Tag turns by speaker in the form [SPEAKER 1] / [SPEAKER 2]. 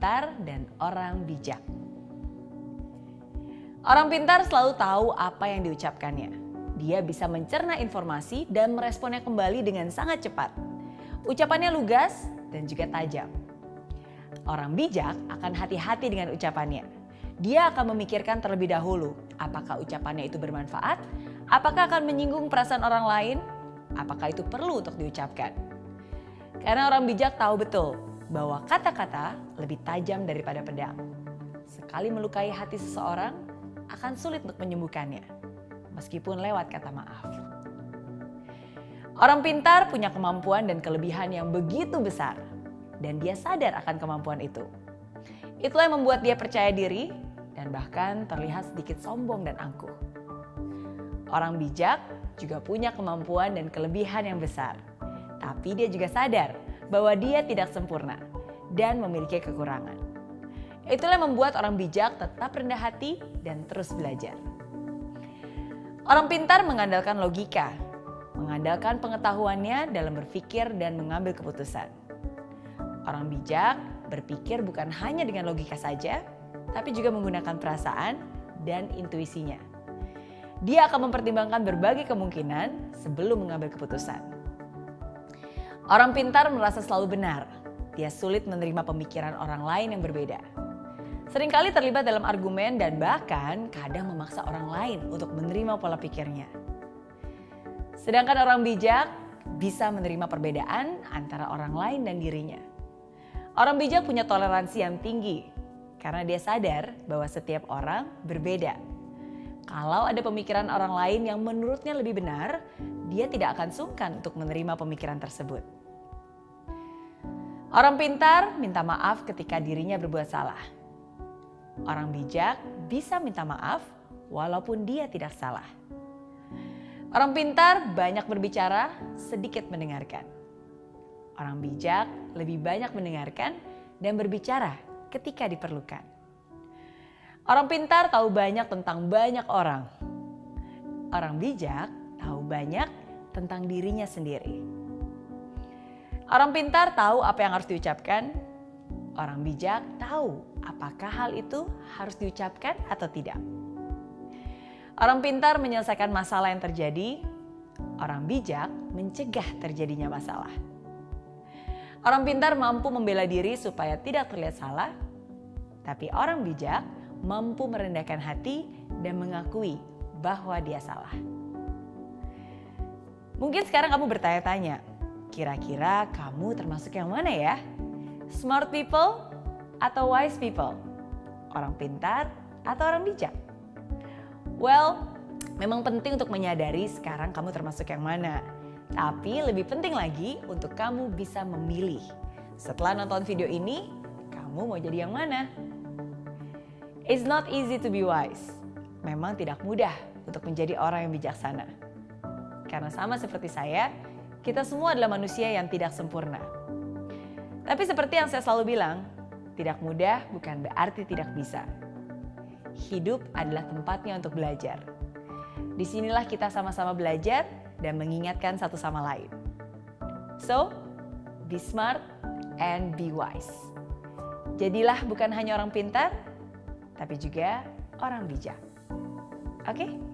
[SPEAKER 1] pintar dan orang bijak. Orang pintar selalu tahu apa yang diucapkannya. Dia bisa mencerna informasi dan meresponnya kembali dengan sangat cepat. Ucapannya lugas dan juga tajam. Orang bijak akan hati-hati dengan ucapannya. Dia akan memikirkan terlebih dahulu apakah ucapannya itu bermanfaat, apakah akan menyinggung perasaan orang lain, apakah itu perlu untuk diucapkan. Karena orang bijak tahu betul bahwa kata-kata lebih tajam daripada pedang. Sekali melukai hati seseorang, akan sulit untuk menyembuhkannya, meskipun lewat kata maaf. Orang pintar punya kemampuan dan kelebihan yang begitu besar, dan dia sadar akan kemampuan itu. Itulah yang membuat dia percaya diri dan bahkan terlihat sedikit sombong dan angkuh. Orang bijak juga punya kemampuan dan kelebihan yang besar, tapi dia juga sadar bahwa dia tidak sempurna dan memiliki kekurangan. Itulah yang membuat orang bijak tetap rendah hati dan terus belajar. Orang pintar mengandalkan logika, mengandalkan pengetahuannya dalam berpikir dan mengambil keputusan. Orang bijak berpikir bukan hanya dengan logika saja, tapi juga menggunakan perasaan dan intuisinya. Dia akan mempertimbangkan berbagai kemungkinan sebelum mengambil keputusan. Orang pintar merasa selalu benar. Dia sulit menerima pemikiran orang lain yang berbeda. Seringkali terlibat dalam argumen dan bahkan kadang memaksa orang lain untuk menerima pola pikirnya. Sedangkan orang bijak bisa menerima perbedaan antara orang lain dan dirinya. Orang bijak punya toleransi yang tinggi karena dia sadar bahwa setiap orang berbeda. Kalau ada pemikiran orang lain yang menurutnya lebih benar, dia tidak akan sungkan untuk menerima pemikiran tersebut. Orang pintar minta maaf ketika dirinya berbuat salah. Orang bijak bisa minta maaf walaupun dia tidak salah. Orang pintar banyak berbicara, sedikit mendengarkan. Orang bijak lebih banyak mendengarkan dan berbicara ketika diperlukan. Orang pintar tahu banyak tentang banyak orang. Orang bijak tahu banyak tentang dirinya sendiri. Orang pintar tahu apa yang harus diucapkan. Orang bijak tahu apakah hal itu harus diucapkan atau tidak. Orang pintar menyelesaikan masalah yang terjadi. Orang bijak mencegah terjadinya masalah. Orang pintar mampu membela diri supaya tidak terlihat salah. Tapi orang bijak mampu merendahkan hati dan mengakui bahwa dia salah. Mungkin sekarang kamu bertanya-tanya, kira-kira kamu termasuk yang mana ya? Smart people atau wise people? Orang pintar atau orang bijak? Well, memang penting untuk menyadari sekarang kamu termasuk yang mana. Tapi lebih penting lagi untuk kamu bisa memilih. Setelah nonton video ini, kamu mau jadi yang mana? It's not easy to be wise. Memang tidak mudah untuk menjadi orang yang bijaksana. Karena sama seperti saya, kita semua adalah manusia yang tidak sempurna. Tapi seperti yang saya selalu bilang, tidak mudah bukan berarti tidak bisa. Hidup adalah tempatnya untuk belajar. Disinilah kita sama-sama belajar dan mengingatkan satu sama lain. So, be smart and be wise. Jadilah bukan hanya orang pintar, tapi juga orang bijak. Oke?